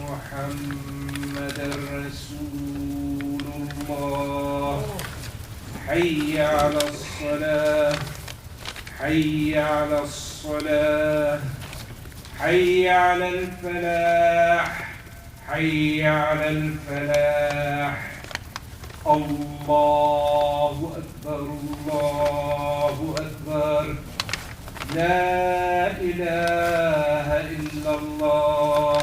محمدا رسول الله حي على الصلاة حي على الصلاة حي على الفلاح حي على الفلاح الله أكبر الله أكبر لا إله إلا الله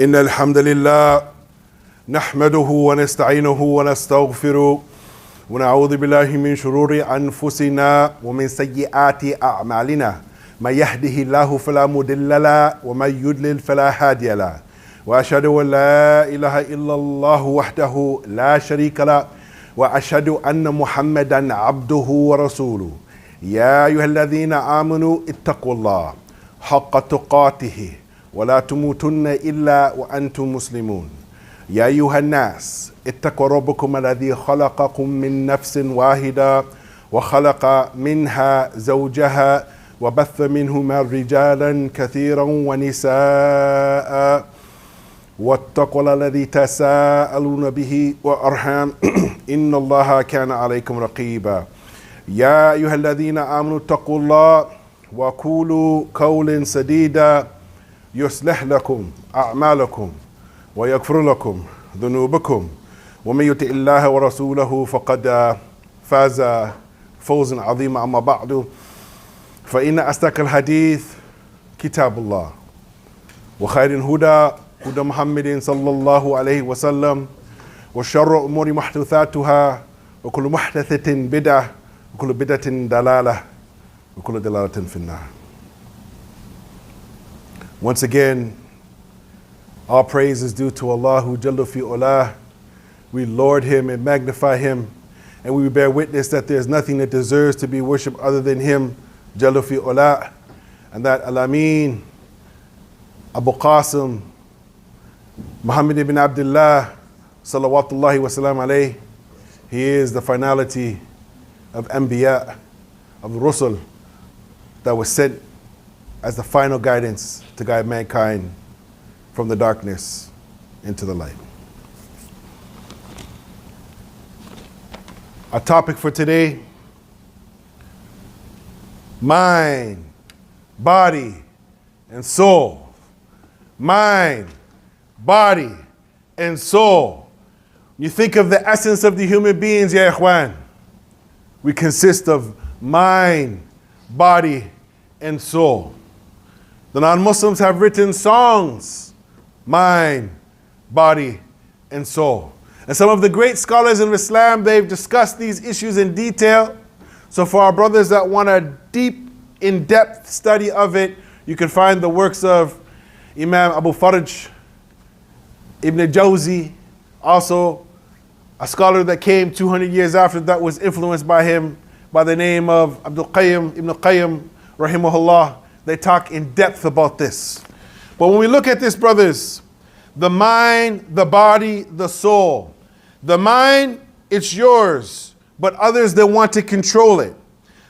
إن الحمد لله نحمده ونستعينه ونستغفره ونعوذ بالله من شرور أنفسنا ومن سيئات أعمالنا من يهده الله فلا مضل له ومن يضلل فلا هادي له وأشهد أن لا إله إلا الله وحده لا شريك له وأشهد أن محمدا عبده ورسوله يا أيها الذين آمنوا اتقوا الله حق تقاته ولا تموتن إلا وأنتم مسلمون يا أيها الناس اتقوا ربكم الذي خلقكم من نفس واحدة وخلق منها زوجها وبث منهما رجالا كثيرا ونساء واتقوا الله الذي تساءلون به وأرحام إن الله كان عليكم رقيبا يا أيها الذين آمنوا اتقوا الله وقولوا قولا سديدا يصلح لكم أعمالكم ويغفر لكم ذنوبكم ومن يطع الله ورسوله فقد فاز فوزا عظيما أما بعد فإن أصدق الحديث كتاب الله وخير الهدى هدى محمد صلى الله عليه وسلم وشر الأمور محدثاتها وكل محدثة بدعة وكل بدعة ضلالة وكل ضلالة في النار. Once again, all praise is due to Allah who Jalla fi Ula. We lord Him and magnify Him, and we bear witness that there is nothing that deserves to be worshipped other than Him, Jalla fi Ula, and that Al-Amin, Abu Qasim, Muhammad ibn Abdullah, salawatullahi wa salam alayhi, he is the finality of Anbiya, of the Rusul, that was sent as the final guidance to guide mankind from the darkness into the light. Our topic for today: mind, body, and soul. Mind, body, and soul. You think of the essence of the human beings, ya ikhwan. We consist of mind, body, and soul. The non-Muslims have written songs, mind, body, and soul. And some of the great scholars in Islam, they've discussed these issues in detail. So for our brothers that want a deep, in-depth study of it, you can find the works of Imam Abu Farj, Ibn Jawzi, also a scholar that came 200 years after that was influenced by him by the name of Ibn Qayyim, rahimahullah. They talk in depth about this. But when we look at this, brothers, the mind, the body, the soul. The mind, it's yours, but others, they want to control it.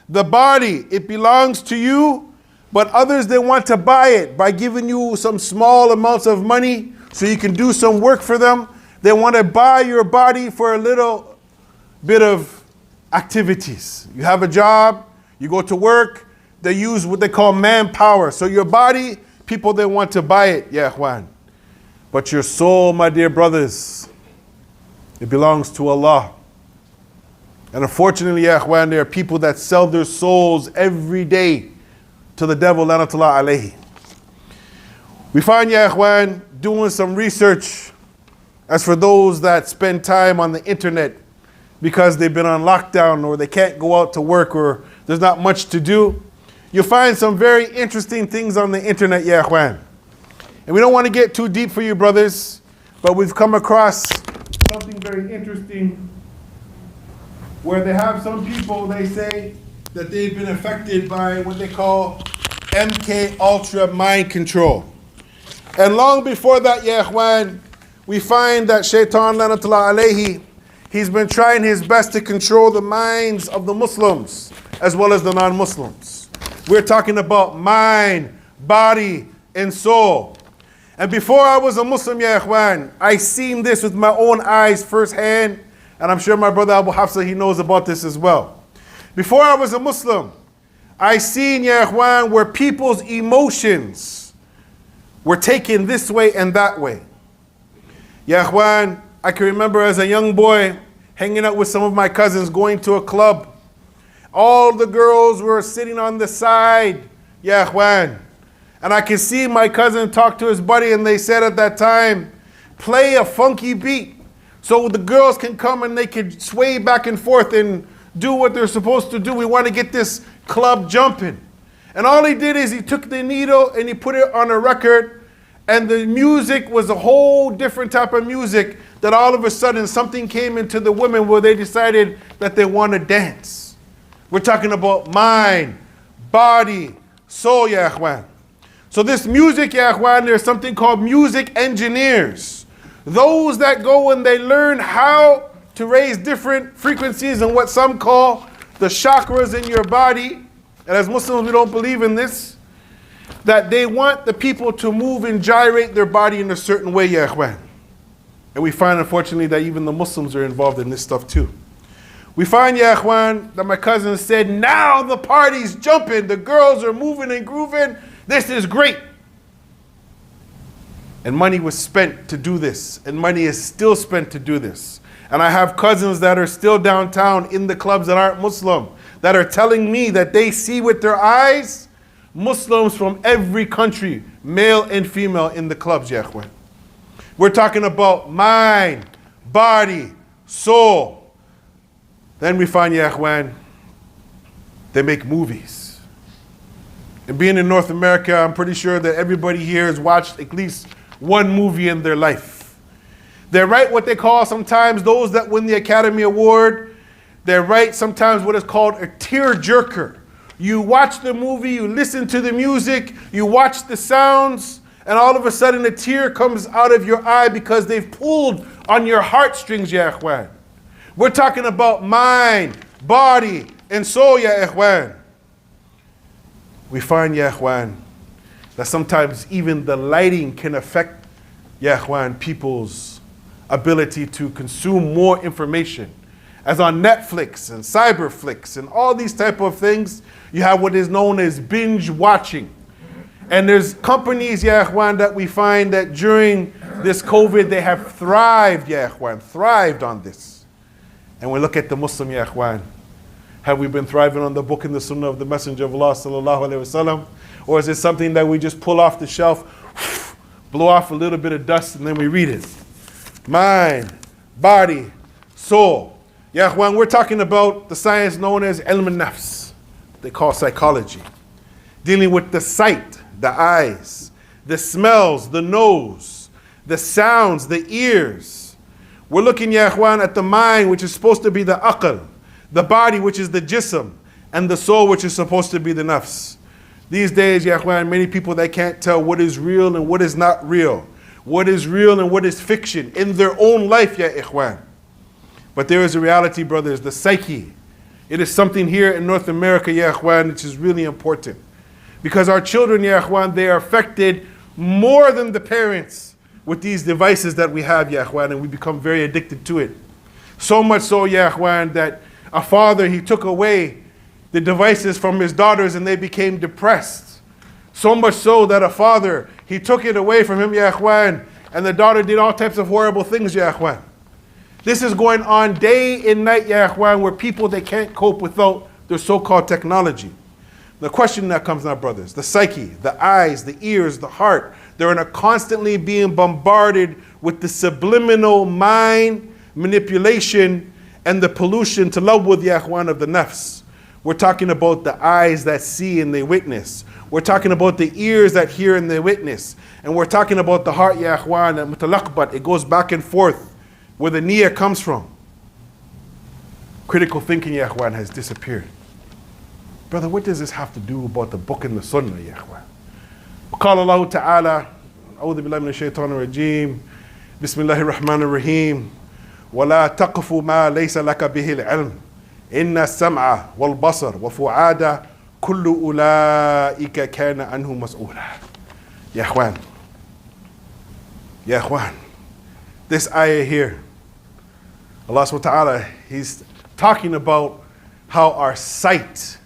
The body, it belongs to you, but others, they want to buy it by giving you some small amounts of money so you can do some work for them. They want to buy your body for a little bit of activities. You have a job, you go to work, they use what they call manpower. So your body, people, they want to buy it, ya ikhwan. But your soul, my dear brothers, it belongs to Allah. And unfortunately, ya ikhwan, there are people that sell their souls every day to the devil, lanatullah alayhi. We find, ya ikhwan, doing some research as for those that spend time on the internet because they've been on lockdown or they can't go out to work or there's not much to do. You'll find some very interesting things on the internet, ya ikhwan. And we don't want to get too deep for you, brothers, but we've come across something very interesting where they have some people, they say that they've been affected by what they call MK Ultra mind control. And long before that, ya ikhwan, we find that Shaitan, lanatullah alayhi, he's been trying his best to control the minds of the Muslims as well as the non-Muslims. We're talking about mind, body, and soul. And before I was a Muslim, ya ikhwan, I seen this with my own eyes firsthand, and I'm sure my brother Abu Hafsa, he knows about this as well. Before I was a Muslim, I seen, ya ikhwan, where people's emotions were taken this way and that way. Ya ikhwan, I can remember as a young boy hanging out with some of my cousins, going to a club. All the girls were sitting on the side, ya ikhwan. And I can see my cousin talk to his buddy, and they said at that time, play a funky beat so the girls can come and they can sway back and forth and do what they're supposed to do. We want to get this club jumping. And all he did is he took the needle and he put it on a record, and the music was a whole different type of music that all of a sudden something came into the women where they decided that they want to dance. We're talking about mind, body, soul, ya ikhwan. So this music, ya ikhwan, there's something called music engineers. Those that go and they learn how to raise different frequencies and what some call the chakras in your body. And as Muslims, we don't believe in this. That they want the people to move and gyrate their body in a certain way, ya ikhwan. And we find, unfortunately, that even the Muslims are involved in this stuff too. We find, ya ikhwan, that my cousin said, now the party's jumping, the girls are moving and grooving. This is great. And money was spent to do this. And money is still spent to do this. And I have cousins that are still downtown in the clubs that aren't Muslim, that are telling me that they see with their eyes Muslims from every country, male and female, in the clubs, ya ikhwan. We're talking about mind, body, soul. Then we find, ya ikhwan, they make movies. And being in North America, I'm pretty sure that everybody here has watched at least one movie in their life. They write what they call sometimes, those that win the Academy Award, they write sometimes what is called a tear-jerker. You watch the movie, you listen to the music, you watch the sounds, and all of a sudden a tear comes out of your eye because they've pulled on your heartstrings, ya ikhwan. We're talking about mind, body, and soul, ya ikhwan. We find, ya ikhwan, that sometimes even the lighting can affect, ya ikhwan, people's ability to consume more information. As on Netflix and Cyberflix and all these type of things, you have what is known as binge watching. And there's companies, ya ikhwan, that we find that during this COVID, they have thrived, ya ikhwan, thrived on this. And we look at the Muslim, ya ikhwan. Have we been thriving on the book and the sunnah of the Messenger of Allah sallallahu alaihi wasallam? Or is it something that we just pull off the shelf, blow off a little bit of dust, and then we read it? Mind, body, soul. Ya ikhwan, we're talking about the science known as ilm al-nafs. They call psychology. Dealing with the sight, the eyes, the smells, the nose, the sounds, the ears. We're looking, ya ikhwan, at the mind, which is supposed to be the aql, the body, which is the jism, and the soul, which is supposed to be the nafs. These days, ya ikhwan, many people, they can't tell what is real and what is not real, what is real and what is fiction in their own life, ya ikhwan. But there is a reality, brothers, the psyche. It is something here in North America, ya ikhwan, which is really important. Because our children, ya ikhwan, they are affected more than the parents with these devices that we have, ya ikhwan, and we become very addicted to it. So much so, ya ikhwan, that a father, he took away the devices from his daughters and they became depressed. So much so that a father, he took it away from him, ya ikhwan, and the daughter did all types of horrible things, ya ikhwan. This is going on day and night, ya ikhwan, where people, they can't cope without their so-called technology. The question that comes now, brothers, the psyche, the eyes, the ears, the heart, they're in a constantly being bombarded with the subliminal mind manipulation and the pollution to love with, ya ikhwan, of the nafs. We're talking about the eyes that see and they witness. We're talking about the ears that hear and they witness. And we're talking about the heart, ya ikhwan, that mutalaqbat. It goes back and forth where the niyyah comes from. Critical thinking, ya ikhwan, has disappeared. Brother, what does this have to do about the book and the sunnah, ya ikhwan? قال الله تعالى أعوذ بالله من الشيطان الرجيم بسم الله الرحمن الرحيم ولا تقف ما ليس لك به العلم إن السمع والبصر وفؤاد كل أولئك كان عنه مسؤولا. Ya ikhwan, ya ikhwan, this ayah here, Allah subhanahu wa ta'ala, He's talking about how our sight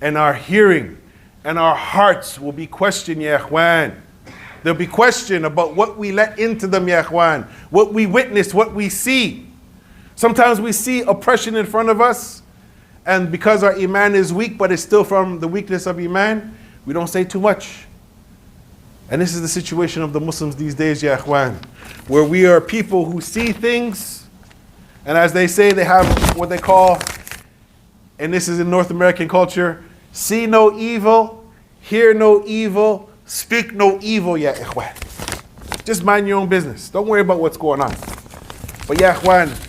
and our hearing and our hearts will be questioned, ya ikhwan. There'll be question about what we let into them, ya ikhwan, what we witness, what we see. Sometimes we see oppression in front of us, and because our iman is weak, but it's still from the weakness of iman, we don't say too much. And this is the situation of the Muslims these days, ya ikhwan, where we are people who see things, and as they say, they have what they call, and this is in North American culture, see no evil, hear no evil, speak no evil, ya ikhwan. Just mind your own business. Don't worry about what's going on. But ya ikhwan,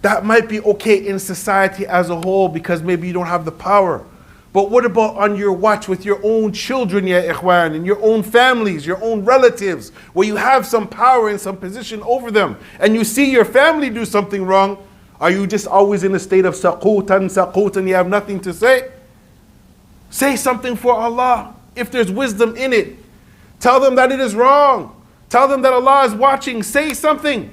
that might be okay in society as a whole because maybe you don't have the power. But what about on your watch with your own children, ya ikhwan, and your own families, your own relatives, where you have some power and some position over them, and you see your family do something wrong? Are you just always in a state of saqutan, you have nothing to say? Say something for Allah. If there's wisdom in it, tell them that it is wrong. Tell them that Allah is watching. Say something.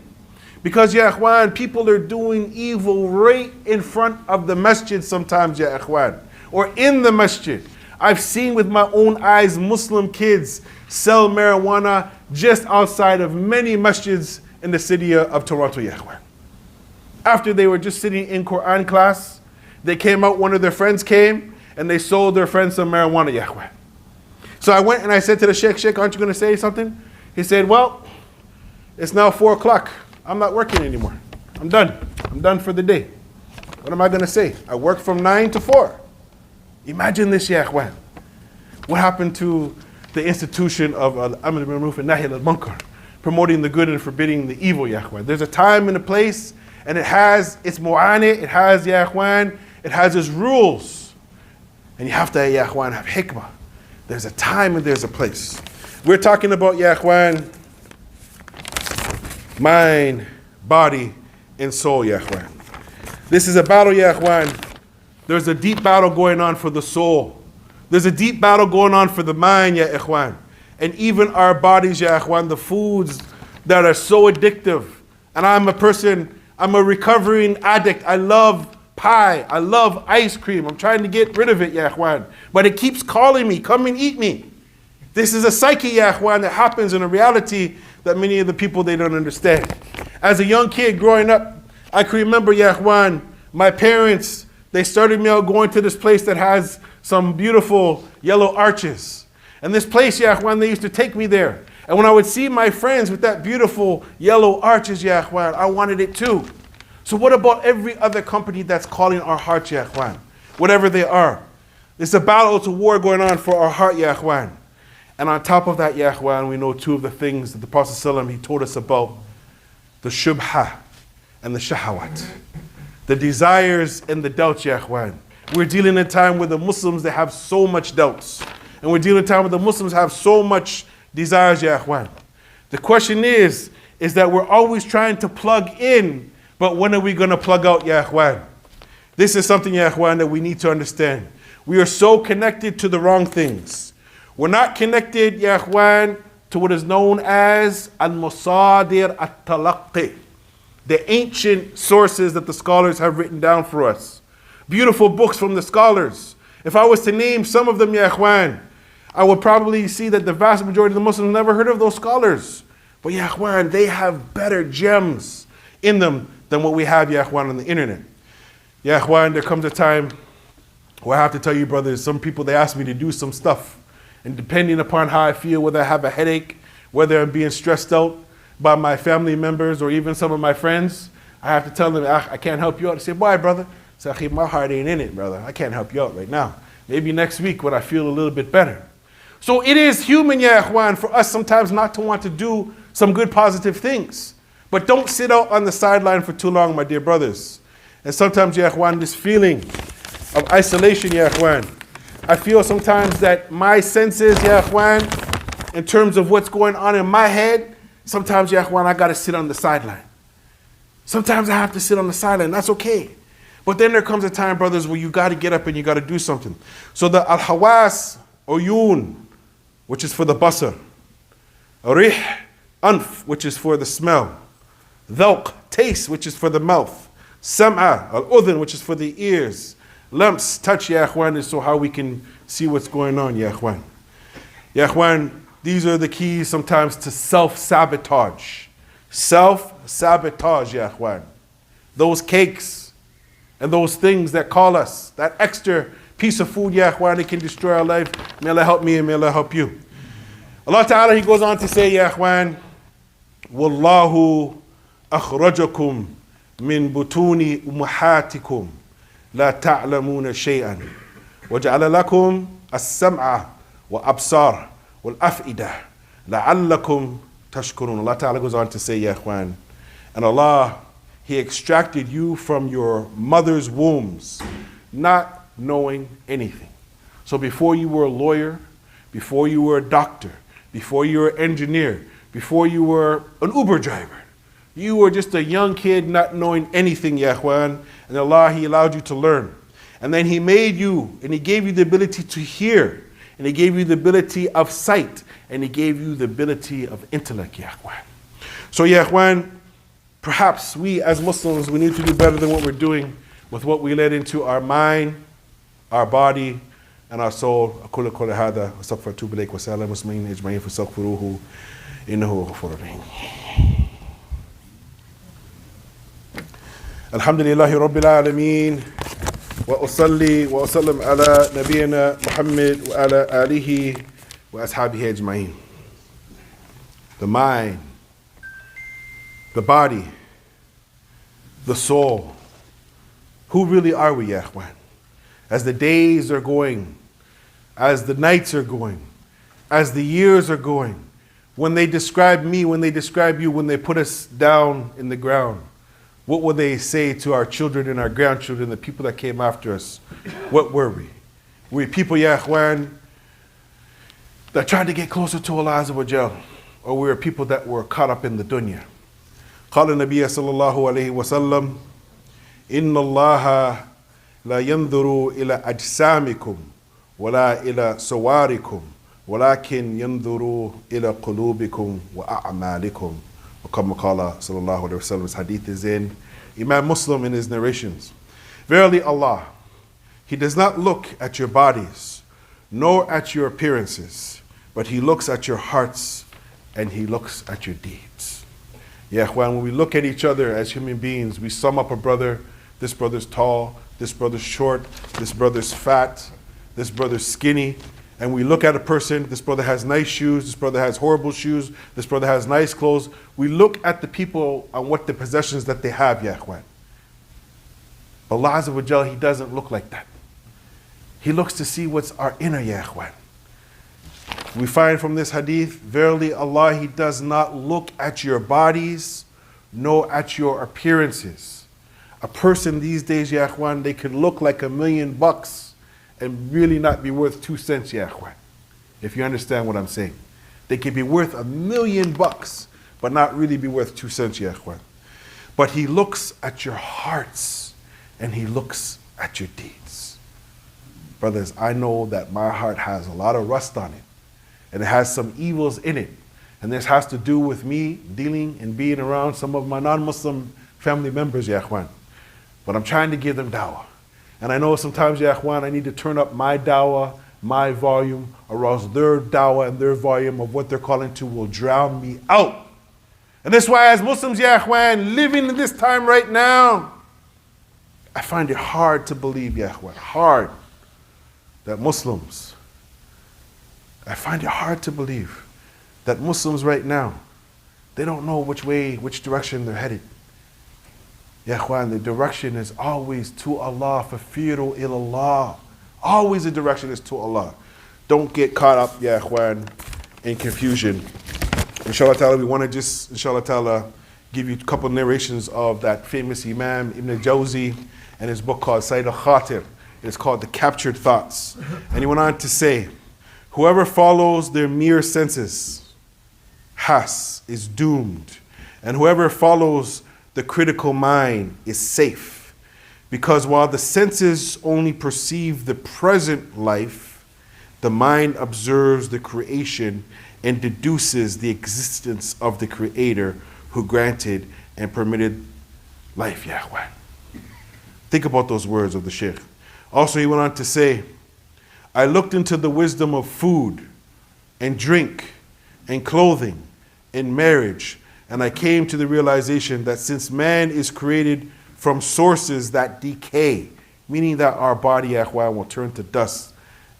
Because, ya ikhwan, people are doing evil right in front of the masjid sometimes, ya ikhwan, or in the masjid. I've seen with my own eyes Muslim kids sell marijuana just outside of many masjids in the city of Toronto, ya ikhwan. After they were just sitting in Quran class, they came out, one of their friends came, and they sold their friend some marijuana, ya ikhwan. So I went and I said to the sheikh, aren't you going to say something? He said, well, it's now 4 o'clock. I'm not working anymore. I'm done. I'm done for the day. What am I going to say? I work from 9 to 4. Imagine this, ya ikhwan. What happened to the institution of Al-Amr bil Ma'ruf and Nahy al-Munkar, promoting the good and forbidding the evil, ya ikhwan? There's a time and a place, and it has its mu'ani, it has, ya ikhwan, it has its rules. And you have to, ya ikhwan, have hikmah. There's a time and there's a place. We're talking about, ya ikhwan, mind, body, and soul, ya ikhwan. This is a battle, ya ikhwan. There's a deep battle going on for the soul. There's a deep battle going on for the mind, ya ikhwan. And even our bodies, ya ikhwan, the foods that are so addictive. And I'm a recovering addict. I love pie. I love ice cream. I'm trying to get rid of it, ya ikhwan. But it keeps calling me, come and eat me. This is a psyche, ya ikhwan, that happens in a reality that many of the people, they don't understand. As a young kid growing up, I can remember, ya ikhwan, my parents, they started me out going to this place that has some beautiful yellow arches. And this place, ya ikhwan, they used to take me there. And when I would see my friends with that beautiful yellow arches, ya ikhwan, I wanted it too. So what about every other company that's calling our heart, ya ikhwan? Whatever they are. It's a battle, it's a war going on for our heart, ya ikhwan. And on top of that, ya ikhwan, we know two of the things that the Prophet ﷺ, he told us about. The shubha and the shahawat. The desires and the doubts, ya ikhwan. We're dealing in a time where the Muslims, they have so much doubts. And we're dealing in a time where the Muslims have so much desires, ya ikhwan. The question is that we're always trying to plug in, but when are we going to plug out, ya ikhwan? This is something, ya ikhwan, that we need to understand. We are so connected to the wrong things. We're not connected, ya ikhwan, to what is known as al-masadir at-talaqqi, the ancient sources that the scholars have written down for us. Beautiful books from the scholars. If I was to name some of them, ya ikhwan, I would probably see that the vast majority of the Muslims never heard of those scholars. But ya ikhwan, they have better gems in them than what we have, ya ikhwan, on the internet. Ya ikhwan, there comes a time where I have to tell you, brothers, some people, they ask me to do some stuff. And depending upon how I feel, whether I have a headache, whether I'm being stressed out by my family members or even some of my friends, I have to tell them, I can't help you out. I say, why, brother? Say, Khateeb, my heart ain't in it, brother. I can't help you out right now. Maybe next week when I feel a little bit better. So it is human, ya ikhwan, for us sometimes not to want to do some good positive things. But don't sit out on the sideline for too long, my dear brothers. And sometimes, ya ikhwan, this feeling of isolation, ya ikhwan, I feel sometimes that my senses, ya ikhwan, in terms of what's going on in my head, sometimes, ya ikhwan, I got to sit on the sideline. Sometimes I have to sit on the sideline. That's okay. But then there comes a time, brothers, where you got to get up and you got to do something. So the al-hawas, uyun, which is for the basar, rih, anf, which is for the smell, dhawq, taste, which is for the mouth, sam'a, al-udhun, which is for the ears, lamps, touch, ya ikhwan, is so how we can see what's going on, ya ikhwan. Ya ikhwan, these are the keys sometimes to self-sabotage. Self-sabotage, ya ikhwan. Those cakes and those things that call us, that extra piece of food, ya ikhwan, it can destroy our life. May Allah help me and may Allah help you. Allah Ta'ala, He goes on to say, ya ikhwan, Wallahu akhrajakum min butuni ummahatikum la ta'lamuna shay'an wa ja'ala lakum as-sam'a wa absar wal af'idah la'allakum tashkurun. Allah Ta'ala goes on to say, ya ikhwan, and Allah, He extracted you from your mother's wombs, not knowing anything. So before you were a lawyer, before you were a doctor, before you were an engineer, before you were an Uber driver, you were just a young kid not knowing anything, ya ikhwan, and Allah, He allowed you to learn. And then He made you, and He gave you the ability to hear, and He gave you the ability of sight, and He gave you the ability of intellect, ya ikhwan. So, ya ikhwan, perhaps we as Muslims, we need to do better than what we're doing with what we let into our mind, our body, and our soul. أقول قولي هذا واستغفر وأتوب إليك وسائر المسلمين أجمعين فاستغفروه إنه غفور رحيم. الحمد لله رب العالمين وأصلي وأسلم على نبينا محمد وعلى آله وأصحابه أجمعين. The mind, the body, the soul. Who really are we, ya ikhwan? As the days are going, as the nights are going, as the years are going, when they describe me, when they describe you, when they put us down in the ground, what will they say to our children and our grandchildren, the people that came after us? What were we? Were we people, ya ikhwan, that tried to get closer to Allah Azza wa Jal, or we were people that were caught up in the dunya? قال النبي صلى الله عليه وسلم إن الله لا ينظر إلى أجسامكم ولا إلى صوركم ولكن ينظر إلى قلوبكم وأعمالكم. وكما قال صلى الله عليه وسلم, his hadith is in Imam Muslim in his narrations. Verily Allah, He does not look at your bodies nor at your appearances, but He looks at your hearts and He looks at your deeds. Yeah, when we look at each other as human beings, we sum up a brother. This brother's tall, this brother's short, this brother's fat, this brother's skinny. And we look at a person, this brother has nice shoes, this brother has horrible shoes, this brother has nice clothes. We look at the people on what the possessions that they have, ya ikhwan. Allah Azza wa Jal, He doesn't look like that. He looks to see what's our inner, ya ikhwan. We find from this hadith, verily Allah, He does not look at your bodies, nor at your appearances. A person these days, ya ikhwan, they could look like $1 million and really not be worth 2 cents, ya ikhwan. If you understand what I'm saying. They could be worth $1 million, but not really be worth 2 cents, ya ikhwan. But He looks at your hearts and He looks at your deeds. Brothers, I know that my heart has a lot of rust on it, and it has some evils in it. And this has to do with me dealing and being around some of my non-Muslim family members, ya ikhwan. But I'm trying to give them dawah. And I know sometimes, ya ikhwan, I need to turn up my dawah, my volume, or else their dawah and their volume of what they're calling to will drown me out. And that's why as Muslims, ya ikhwan, living in this time right now, I find it hard to believe, ya ikhwan, hard, that Muslims, I find it hard to believe that Muslims right now, they don't know which way, which direction they're headed. Ya Ikhwan, the direction is always to Allah. Fafiru ilallah. Always the direction is to Allah. Don't get caught up, Ya Ikhwan, in confusion. Inshallah ta'ala, we want to just, inshallah ta'ala, give you a couple narrations of that famous Imam Ibn Jawzi and his book called Sayyid al-Khatir. It's called The Captured Thoughts. And he went on to say, whoever follows their mere senses, is doomed. And whoever follows the critical mind is safe. Because while the senses only perceive the present life, the mind observes the creation and deduces the existence of the Creator who granted and permitted life. Yahweh. Think about those words of the Shaykh. Also, he went on to say, I looked into the wisdom of food and drink and clothing and marriage, and I came to the realization that since man is created from sources that decay, meaning that our body, Yahweh, will turn to dust,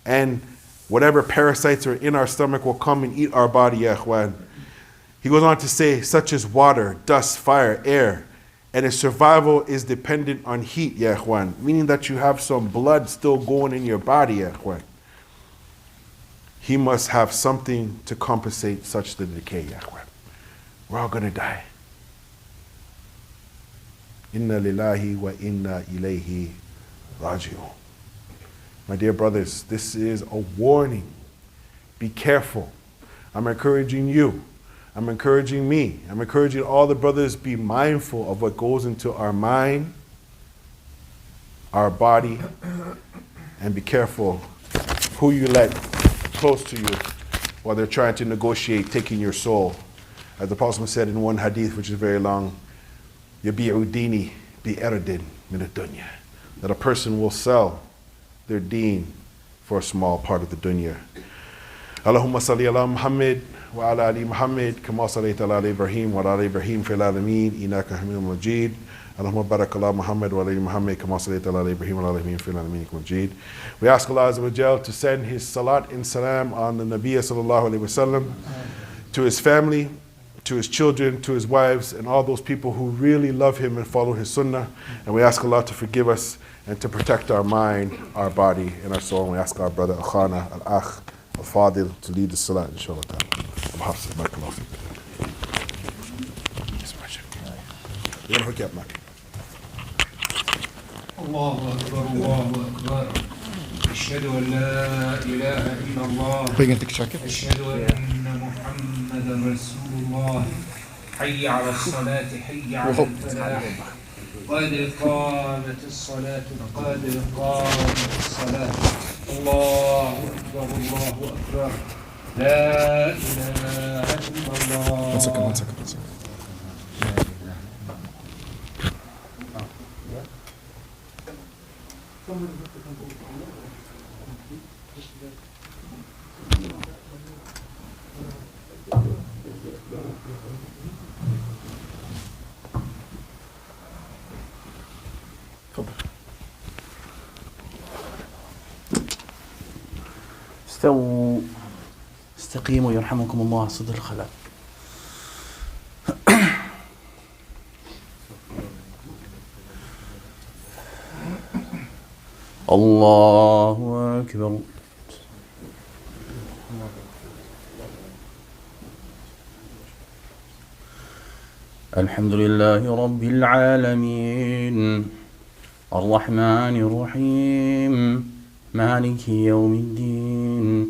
and whatever parasites are in our stomach will come and eat our body, Yahweh. He goes on to say, such as water, dust, fire, air, and its survival is dependent on heat, Ya Ikhwan, meaning that you have some blood still going in your body, Ya Ikhwan. He must have something to compensate such the decay, Ya Ikhwan. We're all going to die. Inna lillahi wa inna ilayhi raji'un. My dear brothers, this is a warning. Be careful. I'm encouraging you. I'm encouraging me. I'm encouraging all the brothers, be mindful of what goes into our mind, our body, and be careful who you let close to you while they're trying to negotiate taking your soul. As the Prophet said in one hadith, which is very long, يَبِيعُ دِينِي بِأَرْدٍ مِنَ الدُّنْيَا, that a person will sell their deen for a small part of the dunya. Allahumma salli ala Muhammad wa ala ali Muhammad kama sallaita ala Ibrahim wa ala Ibrahim fil alamin innaka Hamidum Majid. Allahumma barik ala Muhammad wa ala ali Muhammad kama sallaita ala Ibrahim wa ala Ibrahim fil alamin innaka Majid. We ask Allah Azza wa Jal to send His salat and salam on the Nabi sallallahu alaihi wasallam, to his family, to his children, to his wives, and all those people who really love him and follow his sunnah. And we ask Allah to forgive us and to protect our mind, our body, and our soul. And we ask our brother Akhana, Al-Akh, Al-Fadil to lead the salat, inshallah. Allahu Akbar, Allahu Akbar. أشهد أن لا إله إلا الله. أشهد أن محمدا رسول الله. حي على الصلاة، حي على الفلاح. قد قامت الصلاة، قد قامت الصلاة. الله أكبر، الله أكبر. لا إله إلا الله. One second. استووا استقيموا يرحمكم الله. صدر الخلاء. الله أكبر. الحمد لله رب العالمين الرحمن الرحيم مالك يوم الدين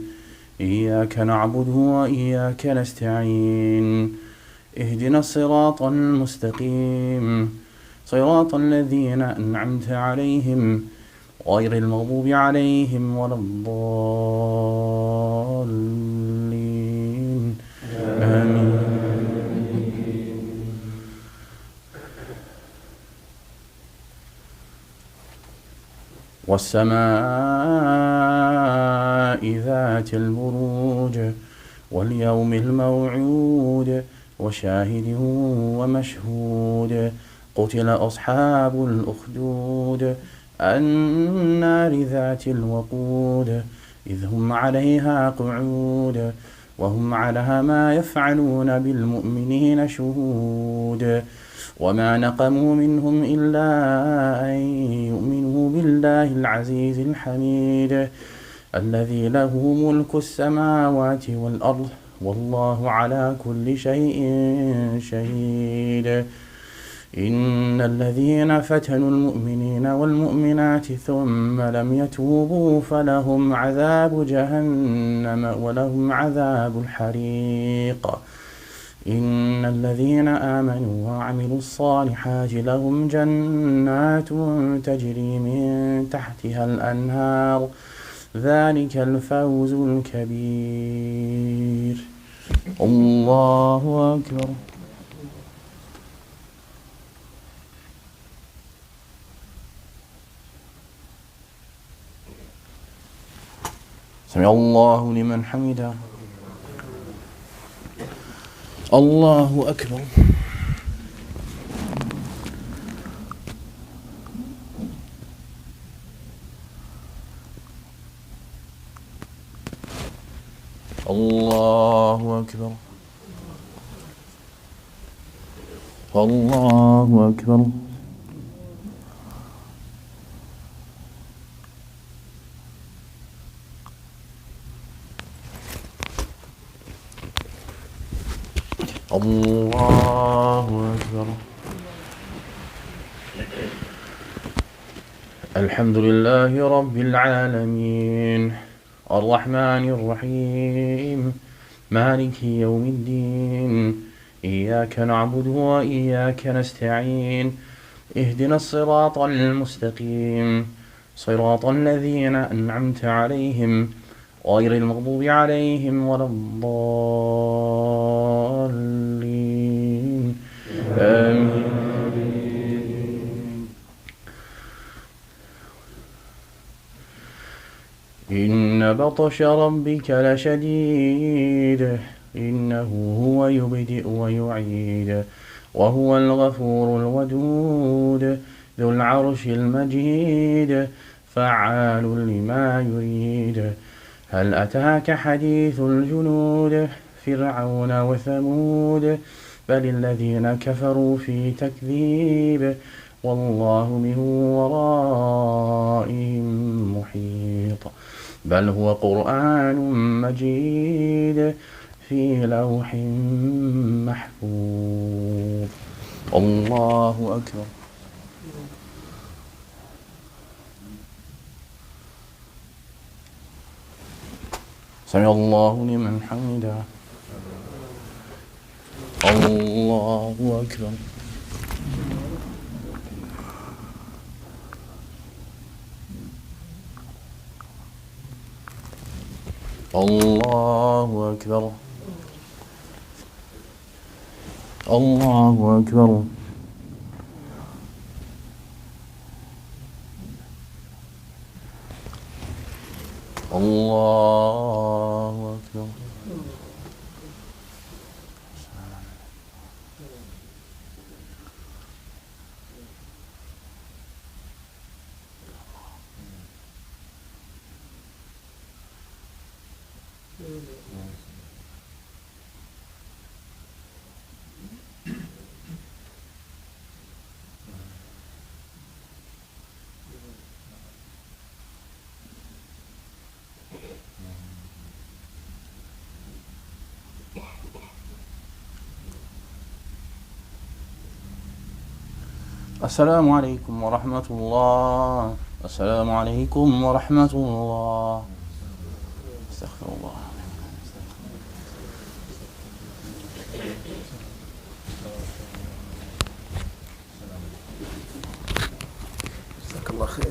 إياك نعبد وإياك نستعين اهدنا الصراط المستقيم صراط الذين أنعمت عليهم غير المغضوب عليهم ولا الضالين آمين. والسماء ذات البروج واليوم الموعود وشاهد ومشهود قتل أصحاب الأخدود النار ذات الوقود إذ هم عليها قعود وهم على ما يفعلون بالمؤمنين شهود وما نقموا منهم إلا أن يؤمنوا بالله العزيز الحميد الذي له ملك السماوات والأرض والله على كل شيء شهيد إن الذين فتنوا المؤمنين والمؤمنات ثم لم يتوبوا فلهم عذاب جهنم ولهم عذاب الحريق إن الذين آمنوا وعملوا الصالحات لهم جنات تجري من تحتها الأنهار ذلك الفوز الكبير. الله أكبر. سمع الله لمن حمده. الله أكبر. الله أكبر. الله أكبر. الله أكبر. الحمد لله رب العالمين الرحمن الرحيم مالك يوم الدين إياك نعبد وإياك نستعين اهدنا الصراط المستقيم صراط الذين أنعمت عليهم غير المغضوب عليهم ولا الضالين آمين. إن بطش ربك لشديد إنه هو يبدئ ويعيد وهو الغفور الودود ذو العرش المجيد فعال لما يريد هل أتاك حديث الجنود فرعون وثمود بل الذين كفروا في تكذيب والله من ورائهم محيط بل هو قرآن مجيد في لوح محفوظ. الله أكبر. سمع الله لمن حمده. الله أكبر. الله أكبر. الله أكبر. الله أكبر. السلام عليكم ورحمة الله. السلام عليكم ورحمة الله. استغفر الله. جزاك الله خير.